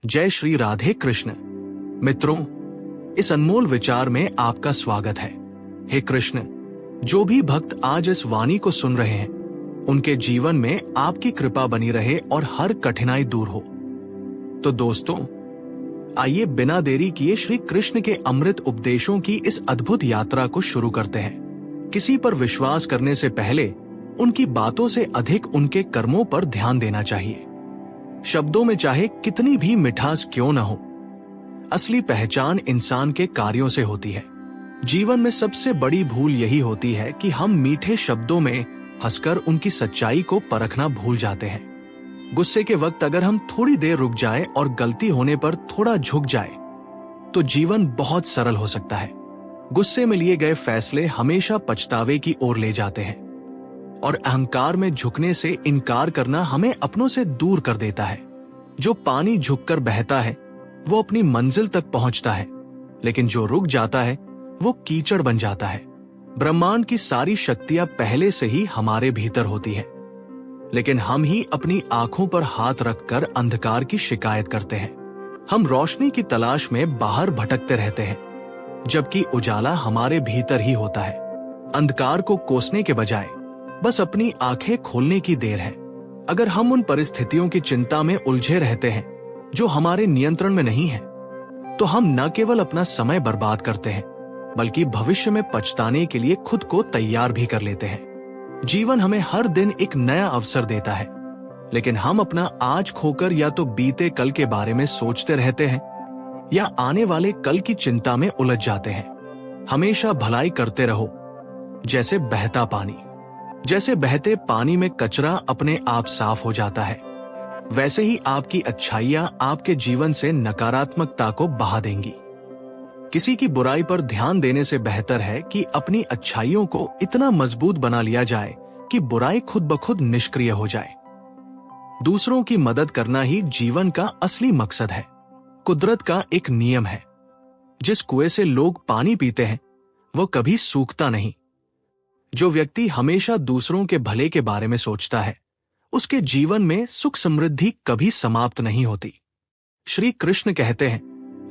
जय श्री राधे कृष्ण। मित्रों, इस अनमोल विचार में आपका स्वागत है। हे कृष्ण, जो भी भक्त आज इस वाणी को सुन रहे हैं, उनके जीवन में आपकी कृपा बनी रहे और हर कठिनाई दूर हो। तो दोस्तों, आइए बिना देरी किए श्री कृष्ण के अमृत उपदेशों की इस अद्भुत यात्रा को शुरू करते हैं। किसी पर विश्वास करने से पहले उनकी बातों से अधिक उनके कर्मों पर ध्यान देना चाहिए। शब्दों में चाहे कितनी भी मिठास क्यों न हो, असली पहचान इंसान के कार्यों से होती है। जीवन में सबसे बड़ी भूल यही होती है कि हम मीठे शब्दों में फंसकर उनकी सच्चाई को परखना भूल जाते हैं। गुस्से के वक्त अगर हम थोड़ी देर रुक जाए और गलती होने पर थोड़ा झुक जाए, तो जीवन बहुत सरल हो सकता है। गुस्से में लिए गए फैसले हमेशा पछतावे की ओर ले जाते हैं, और अहंकार में झुकने से इनकार करना हमें अपनों से दूर कर देता है। जो पानी झुककर बहता है वो अपनी मंजिल तक पहुंचता है, लेकिन जो रुक जाता है वो कीचड़ बन जाता है। ब्रह्मांड की सारी शक्तियां पहले से ही हमारे भीतर होती हैं, लेकिन हम ही अपनी आंखों पर हाथ रखकर अंधकार की शिकायत करते हैं। हम रोशनी की तलाश में बाहर भटकते रहते हैं, जबकि उजाला हमारे भीतर ही होता है। अंधकार को कोसने के बजाय बस अपनी आंखें खोलने की देर है। अगर हम उन परिस्थितियों की चिंता में उलझे रहते हैं जो हमारे नियंत्रण में नहीं है, तो हम न केवल अपना समय बर्बाद करते हैं, बल्कि भविष्य में पछताने के लिए खुद को तैयार भी कर लेते हैं। जीवन हमें हर दिन एक नया अवसर देता है, लेकिन हम अपना आज खोकर या तो बीते कल के बारे में सोचते रहते हैं या आने वाले कल की चिंता में उलझ जाते हैं। हमेशा भलाई करते रहो, जैसे बहता पानी। जैसे बहते पानी में कचरा अपने आप साफ हो जाता है, वैसे ही आपकी अच्छाइयां आपके जीवन से नकारात्मकता को बहा देंगी। किसी की बुराई पर ध्यान देने से बेहतर है कि अपनी अच्छाइयों को इतना मजबूत बना लिया जाए कि बुराई खुद ब खुद निष्क्रिय हो जाए। दूसरों की मदद करना ही जीवन का असली मकसद है। कुदरत का एक नियम है, जिस कुएं से लोग पानी पीते हैं वो कभी सूखता नहीं। जो व्यक्ति हमेशा दूसरों के भले के बारे में सोचता है, उसके जीवन में सुख समृद्धि कभी समाप्त नहीं होती। श्री कृष्ण कहते हैं,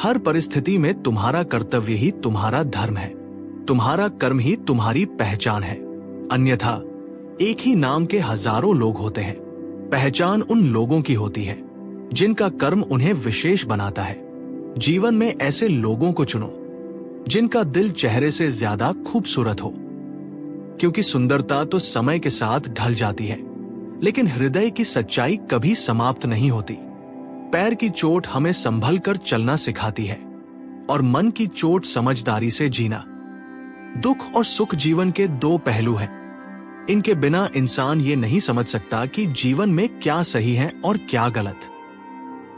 हर परिस्थिति में तुम्हारा कर्तव्य ही तुम्हारा धर्म है, तुम्हारा कर्म ही तुम्हारी पहचान है। अन्यथा एक ही नाम के हजारों लोग होते हैं। पहचान उन लोगों की होती है जिनका कर्म उन्हें विशेष बनाता है। जीवन में ऐसे लोगों को चुनो जिनका दिल चेहरे से ज्यादा खूबसूरत हो, क्योंकि सुंदरता तो समय के साथ ढल जाती है, लेकिन हृदय की सच्चाई कभी समाप्त नहीं होती। पैर की चोट हमें संभल कर चलना सिखाती है, और मन की चोट समझदारी से जीना। दुख और सुख जीवन के दो पहलू हैं। इनके बिना इंसान ये नहीं समझ सकता कि जीवन में क्या सही है और क्या गलत।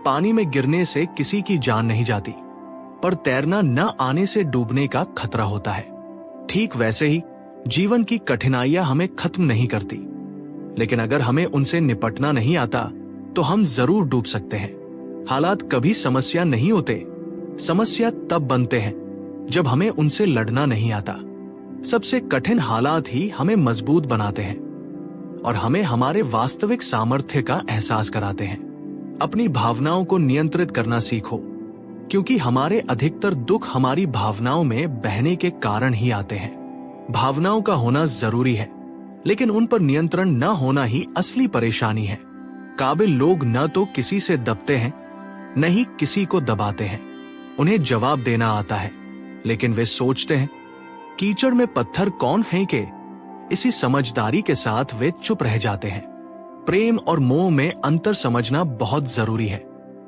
पानी में गिरने से किसी की जान नहीं जाती, पर तैरना न आने से डूबने का खतरा होता है। ठीक वैसे ही जीवन की कठिनाइयां हमें खत्म नहीं करती, लेकिन अगर हमें उनसे निपटना नहीं आता तो हम जरूर डूब सकते हैं। हालात कभी समस्या नहीं होते, समस्या तब बनते हैं जब हमें उनसे लड़ना नहीं आता। सबसे कठिन हालात ही हमें मजबूत बनाते हैं और हमें हमारे वास्तविक सामर्थ्य का एहसास कराते हैं। अपनी भावनाओं को नियंत्रित करना सीखो, क्योंकि हमारे अधिकतर दुख हमारी भावनाओं में बहने के कारण ही आते हैं। भावनाओं का होना जरूरी है, लेकिन उन पर नियंत्रण न होना ही असली परेशानी है। काबिल लोग न तो किसी से दबते हैं, न ही किसी को दबाते हैं। उन्हें जवाब देना आता है, लेकिन वे सोचते हैं कीचड़ में पत्थर कौन फेंके। इसी समझदारी के साथ वे चुप रह जाते हैं। प्रेम और मोह में अंतर समझना बहुत जरूरी है,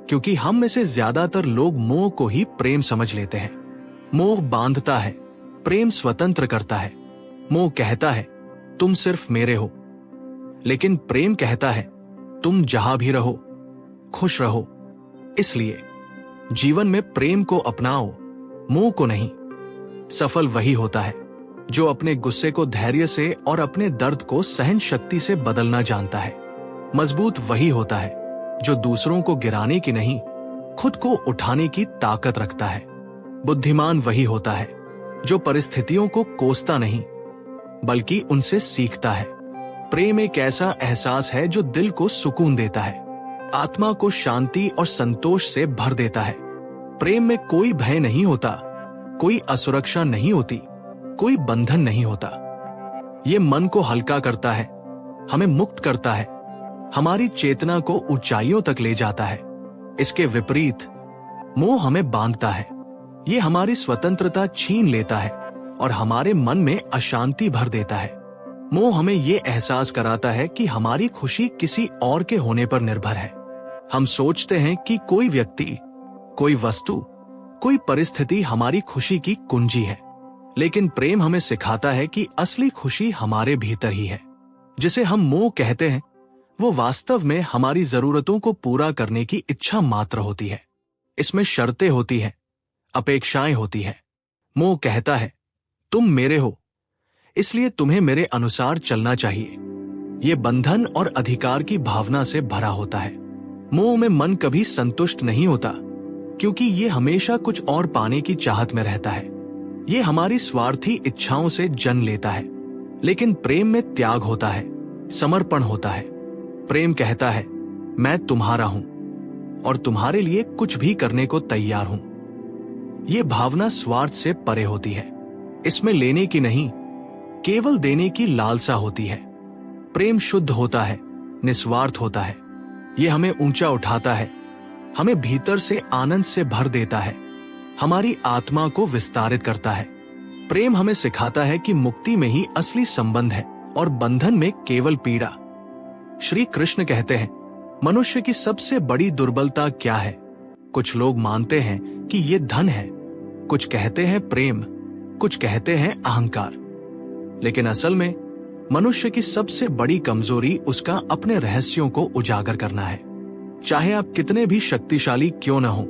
क्योंकि हम में से ज्यादातर लोग मोह को ही प्रेम समझ लेते हैं। मोह बांधता है, प्रेम स्वतंत्र करता है। मोह कहता है तुम सिर्फ मेरे हो, लेकिन प्रेम कहता है तुम जहां भी रहो खुश रहो। इसलिए जीवन में प्रेम को अपनाओ, मोह को नहीं। सफल वही होता है जो अपने गुस्से को धैर्य से और अपने दर्द को सहन शक्ति से बदलना जानता है। मजबूत वही होता है जो दूसरों को गिराने की नहीं, खुद को उठाने की ताकत रखता है। बुद्धिमान वही होता है जो परिस्थितियों को कोसता नहीं, बल्कि उनसे सीखता है। प्रेम एक ऐसा एहसास है जो दिल को सुकून देता है। आत्मा को शांति और संतोष से भर देता है। प्रेम में कोई भय नहीं होता, कोई असुरक्षा नहीं होती, कोई बंधन नहीं होता। ये मन को हल्का करता है, हमें मुक्त करता है, हमारी चेतना को ऊंचाइयों तक ले जाता है। इसके विपरीत मोह हमें बांधता है, ये हमारी स्वतंत्रता छीन लेता है और हमारे मन में अशांति भर देता है। मोह हमें ये एहसास कराता है कि हमारी खुशी किसी और के होने पर निर्भर है। हम सोचते हैं कि कोई व्यक्ति, कोई वस्तु, कोई परिस्थिति हमारी खुशी की कुंजी है। लेकिन प्रेम हमें सिखाता है कि असली खुशी हमारे भीतर ही है। जिसे हम मोह कहते हैं, वो वास्तव में हमारी जरूरतों को पूरा करने की इच्छा मात्र होती है। इसमें शर्तें होती हैं, अपेक्षाएं होती हैं। मोह कहता है, तुम मेरे हो, इसलिए तुम्हें मेरे अनुसार चलना चाहिए। ये बंधन और अधिकार की भावना से भरा होता है। मोह में मन कभी संतुष्ट नहीं होता, क्योंकि ये हमेशा कुछ और पाने की चाहत में रहता है। ये हमारी स्वार्थी इच्छाओं से जन्म लेता है। लेकिन प्रेम में त्याग होता है, समर्पण होता है। प्रेम कहता है, मैं तुम्हारा हूं और तुम्हारे लिए कुछ भी करने को तैयार हूं। ये भावना स्वार्थ से परे होती है। इसमें लेने की नहीं, केवल देने की लालसा होती है। प्रेम शुद्ध होता है, निस्वार्थ होता है। ये हमें ऊंचा उठाता है, हमें भीतर से आनंद से भर देता है, हमारी आत्मा को विस्तारित करता है। प्रेम हमें सिखाता है कि मुक्ति में ही असली संबंध है और बंधन में केवल पीड़ा। श्री कृष्ण कहते हैं, मनुष्य की सबसे बड़ी दुर्बलता क्या है? कुछ लोग मानते हैं कि ये धन है, कुछ कहते हैं प्रेम, कुछ कहते हैं अहंकार। लेकिन असल में मनुष्य की सबसे बड़ी कमजोरी उसका अपने रहस्यों को उजागर करना है। चाहे आप कितने भी शक्तिशाली क्यों न हो,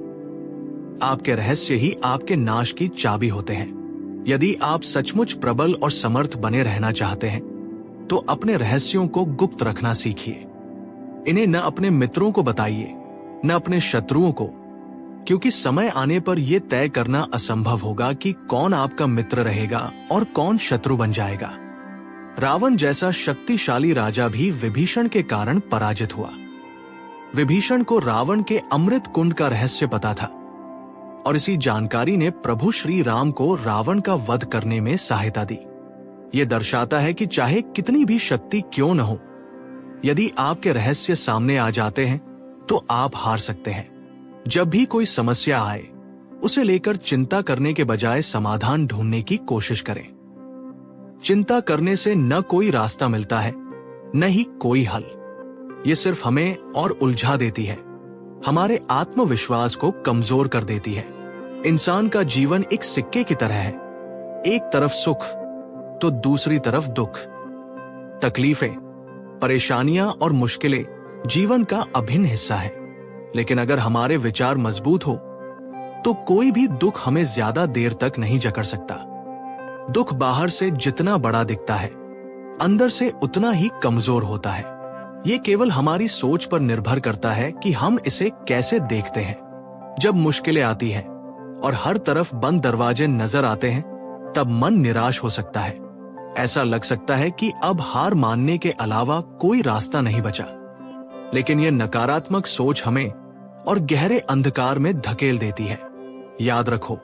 आपके रहस्य ही आपके नाश की चाबी होते हैं। यदि आप सचमुच प्रबल और समर्थ बने रहना चाहते हैं, तो अपने रहस्यों को गुप्त रखना सीखिए। इन्हें न अपने मित्रों को बताइए, न अपने शत्रुओं को, क्योंकि समय आने पर यह तय करना असंभव होगा कि कौन आपका मित्र रहेगा और कौन शत्रु बन जाएगा। रावण जैसा शक्तिशाली राजा भी विभीषण के कारण पराजित हुआ। विभीषण को रावण के अमृत कुंड का रहस्य पता था और इसी जानकारी ने प्रभु श्री राम को रावण का वध करने में सहायता दी। यह दर्शाता है कि चाहे कितनी भी शक्ति क्यों न हो, यदि आपके रहस्य सामने आ जाते हैं तो आप हार सकते हैं। जब भी कोई समस्या आए, उसे लेकर चिंता करने के बजाय समाधान ढूंढने की कोशिश करें। चिंता करने से न कोई रास्ता मिलता है, न ही कोई हल। ये सिर्फ हमें और उलझा देती है, हमारे आत्मविश्वास को कमजोर कर देती है। इंसान का जीवन एक सिक्के की तरह है, एक तरफ सुख तो दूसरी तरफ दुख। तकलीफें, परेशानियां और मुश्किलें जीवन का अभिन्न हिस्सा है। लेकिन अगर हमारे विचार मजबूत हो, तो कोई भी दुख हमें ज्यादा देर तक नहीं जकड़ सकता। दुख बाहर से जितना बड़ा दिखता है, अंदर से उतना ही कमजोर होता है। ये केवल हमारी सोच पर निर्भर करता है कि हम इसे कैसे देखते हैं। जब मुश्किलें आती हैं और हर तरफ बंद दरवाजे नजर आते हैं, तब मन निराश हो सकता है। ऐसा लग सकता है कि अब हार मानने के अलावा कोई रास्ता नहीं बचा। लेकिन यह नकारात्मक सोच हमें और गहरे अंधकार में धकेल देती है। याद रखो,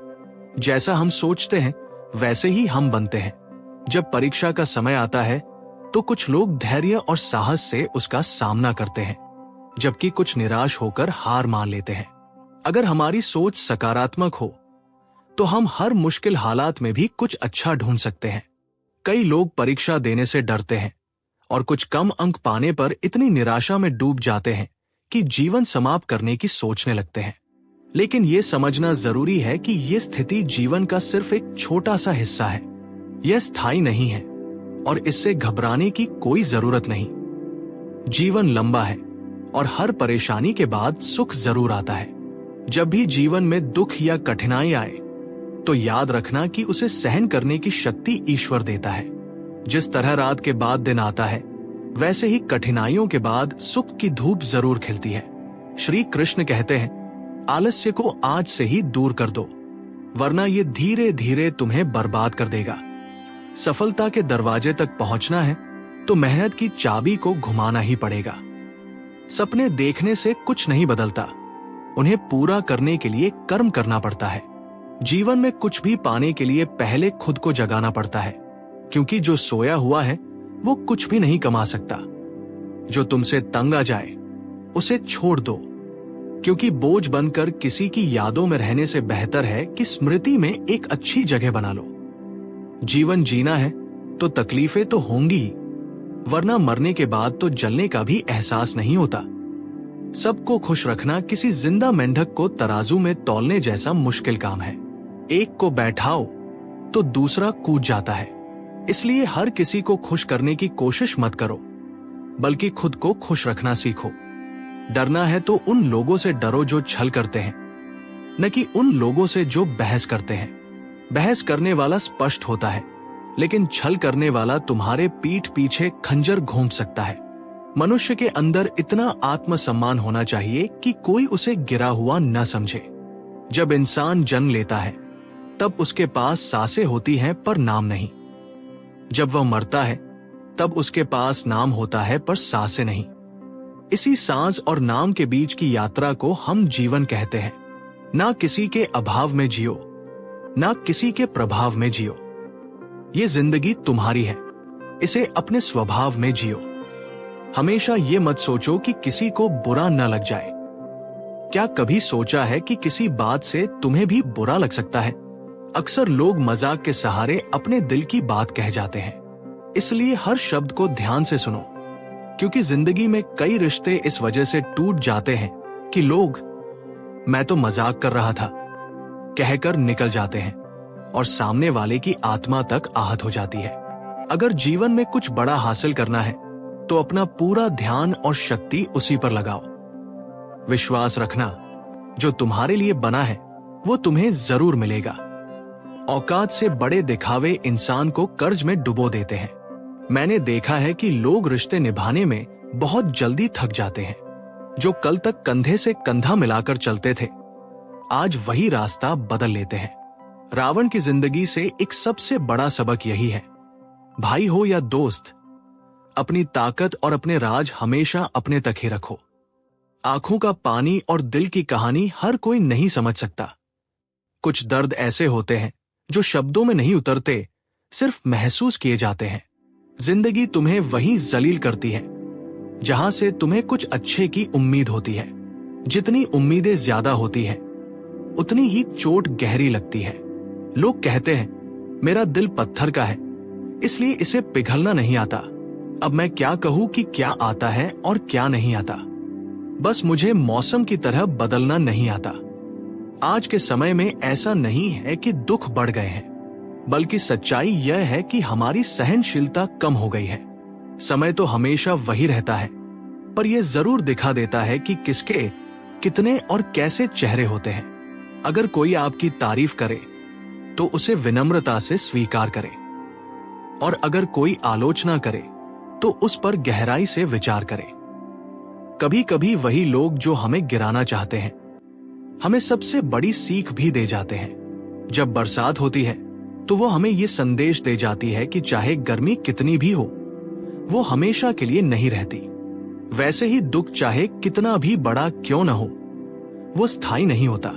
जैसा हम सोचते हैं वैसे ही हम बनते हैं। जब परीक्षा का समय आता है, तो कुछ लोग धैर्य और साहस से उसका सामना करते हैं, जबकि कुछ निराश होकर हार मान लेते हैं। अगर हमारी सोच सकारात्मक हो, तो हम हर मुश्किल हालात में भी कुछ अच्छा ढूंढ सकते हैं। कई लोग परीक्षा देने से डरते हैं और कुछ कम अंक पाने पर इतनी निराशा में डूब जाते हैं कि जीवन समाप्त करने की सोचने लगते हैं। लेकिन यह समझना जरूरी है कि यह स्थिति जीवन का सिर्फ एक छोटा सा हिस्सा है। यह स्थायी नहीं है और इससे घबराने की कोई जरूरत नहीं। जीवन लंबा है और हर परेशानी के बाद सुख जरूर आता है। जब भी जीवन में दुख या कठिनाई आए, तो याद रखना कि उसे सहन करने की शक्ति ईश्वर देता है। जिस तरह रात के बाद दिन आता है, वैसे ही कठिनाइयों के बाद सुख की धूप जरूर खिलती है। श्री कृष्ण कहते हैं, आलस्य को आज से ही दूर कर दो, वरना ये धीरे धीरे तुम्हें बर्बाद कर देगा। सफलता के दरवाजे तक पहुंचना है तो मेहनत की चाबी को घुमाना ही पड़ेगा। सपने देखने से कुछ नहीं बदलता, उन्हें पूरा करने के लिए कर्म करना पड़ता है। जीवन में कुछ भी पाने के लिए पहले खुद को जगाना पड़ता है, क्योंकि जो सोया हुआ है वो कुछ भी नहीं कमा सकता। जो तुमसे तंग आ जाए उसे छोड़ दो, क्योंकि बोझ बनकर किसी की यादों में रहने से बेहतर है कि स्मृति में एक अच्छी जगह बना लो। जीवन जीना है तो तकलीफें तो होंगी ही, वरना मरने के बाद तो जलने का भी एहसास नहीं होता। सबको खुश रखना किसी जिंदा मेंढक को तराजू में तौलने जैसा मुश्किल काम है। एक को बैठाओ तो दूसरा कूद जाता है। इसलिए हर किसी को खुश करने की कोशिश मत करो, बल्कि खुद को खुश रखना सीखो। डरना है तो उन लोगों से डरो जो छल करते हैं, न कि उन लोगों से जो बहस करते हैं। बहस करने वाला स्पष्ट होता है, लेकिन छल करने वाला तुम्हारे पीठ पीछे खंजर घोंप सकता है। मनुष्य के अंदर इतना आत्मसम्मान होना चाहिए कि कोई उसे गिरा हुआ न समझे। जब इंसान जन्म लेता है तब उसके पास सांसें होती हैं पर नाम नहीं। जब वह मरता है तब उसके पास नाम होता है पर सांसें नहीं। इसी सांस और नाम के बीच की यात्रा को हम जीवन कहते हैं। ना किसी के अभाव में जियो, ना किसी के प्रभाव में जियो। ये जिंदगी तुम्हारी है, इसे अपने स्वभाव में जियो। हमेशा ये मत सोचो कि किसी को बुरा न लग जाए। क्या कभी सोचा है कि किसी बात से तुम्हें भी बुरा लग सकता है? अक्सर लोग मजाक के सहारे अपने दिल की बात कह जाते हैं। इसलिए हर शब्द को ध्यान से सुनो, क्योंकि जिंदगी में कई रिश्ते इस वजह से टूट जाते हैं कि लोग मैं तो मजाक कर रहा था कहकर निकल जाते हैं और सामने वाले की आत्मा तक आहत हो जाती है। अगर जीवन में कुछ बड़ा हासिल करना है तो अपना पूरा ध्यान और शक्ति उसी पर लगाओ। विश्वास रखना, जो तुम्हारे लिए बना है वो तुम्हें जरूर मिलेगा। औकात से बड़े दिखावे इंसान को कर्ज में डुबो देते हैं। मैंने देखा है कि लोग रिश्ते निभाने में बहुत जल्दी थक जाते हैं। जो कल तक कंधे से कंधा मिलाकर चलते थे, आज वही रास्ता बदल लेते हैं। रावण की जिंदगी से एक सबसे बड़ा सबक यही है, भाई हो या दोस्त, अपनी ताकत और अपने राज हमेशा अपने तक ही रखो। आंखों का पानी और दिल की कहानी हर कोई नहीं समझ सकता। कुछ दर्द ऐसे होते हैं जो शब्दों में नहीं उतरते, सिर्फ महसूस किए जाते हैं। जिंदगी तुम्हें वहीं जलील करती है जहां से तुम्हें कुछ अच्छे की उम्मीद होती है। जितनी उम्मीदें ज्यादा होती हैं, उतनी ही चोट गहरी लगती है। लोग कहते हैं मेरा दिल पत्थर का है, इसलिए इसे पिघलना नहीं आता। अब मैं क्या कहूं कि क्या आता है और क्या नहीं आता। बस मुझे मौसम की तरह बदलना नहीं आता। आज के समय में ऐसा नहीं है कि दुख बढ़ गए हैं, बल्कि सच्चाई यह है कि हमारी सहनशीलता कम हो गई है। समय तो हमेशा वही रहता है, पर यह जरूर दिखा देता है कि किसके कितने और कैसे चेहरे होते हैं। अगर कोई आपकी तारीफ करे तो उसे विनम्रता से स्वीकार करें, और अगर कोई आलोचना करे तो उस पर गहराई से विचार करें। कभी कभी वही लोग जो हमें गिराना चाहते हैं, हमें सबसे बड़ी सीख भी दे जाते हैं। जब बरसात होती है तो वो हमें ये संदेश दे जाती है कि चाहे गर्मी कितनी भी हो, वो हमेशा के लिए नहीं रहती। वैसे ही दुख चाहे कितना भी बड़ा क्यों न हो, वो स्थायी नहीं होता।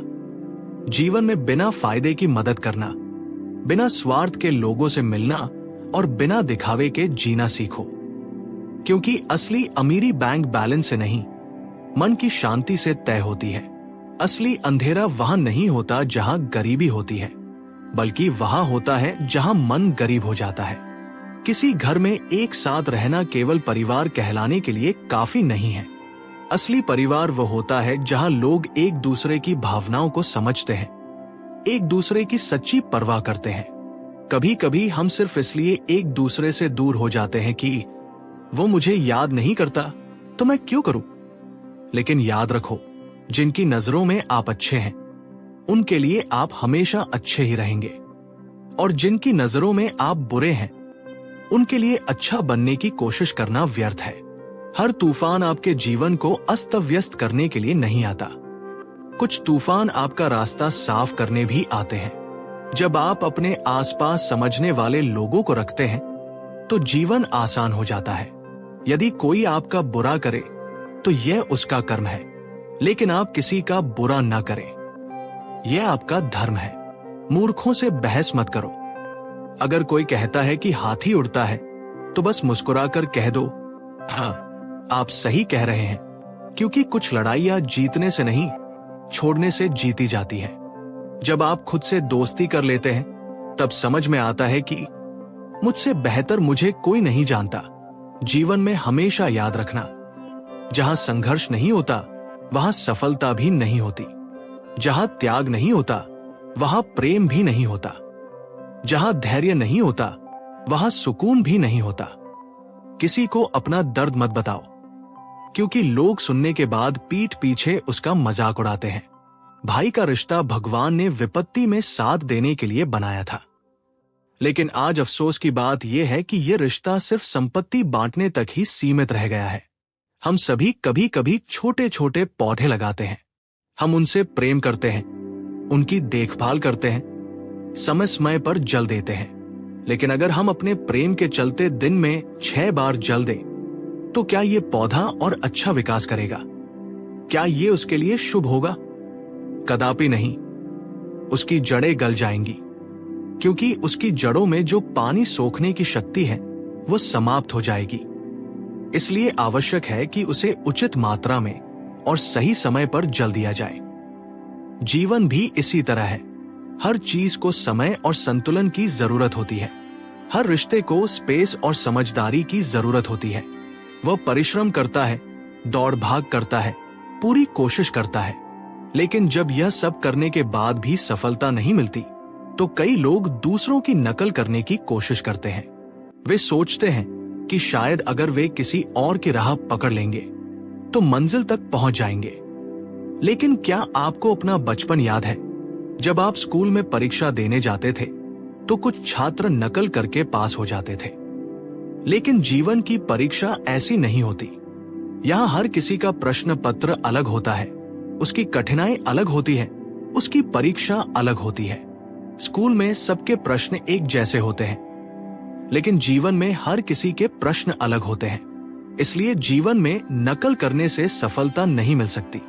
जीवन में बिना फायदे की मदद करना, बिना स्वार्थ के लोगों से मिलना और बिना दिखावे के जीना सीखो। क्योंकि असली अमीरी बैंक बैलेंस से नहीं, मन की शांति से तय होती है। असली अंधेरा वहां नहीं होता जहां गरीबी होती है, बल्कि वहां होता है जहां मन गरीब हो जाता है। किसी घर में एक साथ रहना केवल परिवार कहलाने के लिए काफी नहीं है। असली परिवार वो होता है जहां लोग एक दूसरे की भावनाओं को समझते हैं, एक दूसरे की सच्ची परवाह करते हैं। कभी कभी हम सिर्फ इसलिए एक दूसरे से दूर हो जाते हैं कि वो मुझे याद नहीं करता तो मैं क्यों करूं। लेकिन याद रखो, जिनकी नजरों में आप अच्छे हैं, उनके लिए आप हमेशा अच्छे ही रहेंगे, और जिनकी नजरों में आप बुरे हैं, उनके लिए अच्छा बनने की कोशिश करना व्यर्थ है। हर तूफान आपके जीवन को अस्त व्यस्त करने के लिए नहीं आता। कुछ तूफान आपका रास्ता साफ करने भी आते हैं। जब आप अपने आसपास समझने वाले लोगों को रखते हैं तो जीवन आसान हो जाता है। यदि कोई आपका बुरा करे तो यह उसका कर्म है, लेकिन आप किसी का बुरा ना करें, यह आपका धर्म है। मूर्खों से बहस मत करो। अगर कोई कहता है कि हाथी उड़ता है तो बस मुस्कुराकर कह दो, हाँ आप सही कह रहे हैं, क्योंकि कुछ लड़ाइयां जीतने से नहीं, छोड़ने से जीती जाती है। जब आप खुद से दोस्ती कर लेते हैं तब समझ में आता है कि मुझसे बेहतर मुझे कोई नहीं जानता। जीवन में हमेशा याद रखना, जहां संघर्ष नहीं होता वहां सफलता भी नहीं होती। जहां त्याग नहीं होता वहां प्रेम भी नहीं होता। जहां धैर्य नहीं होता वहां सुकून भी नहीं होता। किसी को अपना दर्द मत बताओ, क्योंकि लोग सुनने के बाद पीठ पीछे उसका मजाक उड़ाते हैं। भाई का रिश्ता भगवान ने विपत्ति में साथ देने के लिए बनाया था, लेकिन आज अफसोस की बात यह है कि यह रिश्ता सिर्फ संपत्ति बांटने तक ही सीमित रह गया है। हम सभी कभी कभी छोटे छोटे पौधे लगाते हैं, हम उनसे प्रेम करते हैं, उनकी देखभाल करते हैं, समय समय पर जल देते हैं, लेकिन अगर हम अपने प्रेम के चलते दिन में 6 बार जल दें तो क्या ये पौधा और अच्छा विकास करेगा? क्या ये उसके लिए शुभ होगा? कदापि नहीं। उसकी जड़ें गल जाएंगी, क्योंकि उसकी जड़ों में जो पानी सोखने की शक्ति है वो समाप्त हो जाएगी। इसलिए आवश्यक है कि उसे उचित मात्रा में और सही समय पर जल दिया जाए। जीवन भी इसी तरह है। हर चीज को समय और संतुलन की जरूरत होती है। हर रिश्ते को स्पेस और समझदारी की जरूरत होती है। वह परिश्रम करता है, दौड़ भाग करता है, पूरी कोशिश करता है, लेकिन जब यह सब करने के बाद भी सफलता नहीं मिलती तो कई लोग दूसरों की नकल करने की कोशिश करते हैं। वे सोचते हैं कि शायद अगर वे किसी और की राह पकड़ लेंगे तो मंजिल तक पहुंच जाएंगे। लेकिन क्या आपको अपना बचपन याद है, जब आप स्कूल में परीक्षा देने जाते थे तो कुछ छात्र नकल करके पास हो जाते थे? लेकिन जीवन की परीक्षा ऐसी नहीं होती। यहाँ हर किसी का प्रश्न पत्र अलग होता है, उसकी कठिनाई अलग होती है, उसकी परीक्षा अलग होती है। स्कूल में सबके प्रश्न एक जैसे होते हैं, लेकिन जीवन में हर किसी के प्रश्न अलग होते हैं। इसलिए जीवन में नकल करने से सफलता नहीं मिल सकती।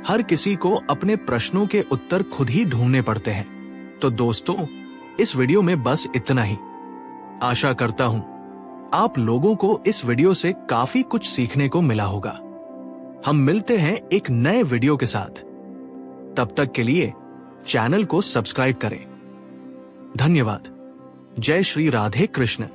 हर किसी को अपने प्रश्नों के उत्तर खुद ही ढूंढने पड़ते हैं। तो दोस्तों, इस वीडियो में बस इतना ही। आशा करता हूं आप लोगों को इस वीडियो से काफी कुछ सीखने को मिला होगा। हम मिलते हैं एक नए वीडियो के साथ। तब तक के लिए चैनल को सब्सक्राइब करें। धन्यवाद। जय श्री राधे कृष्ण।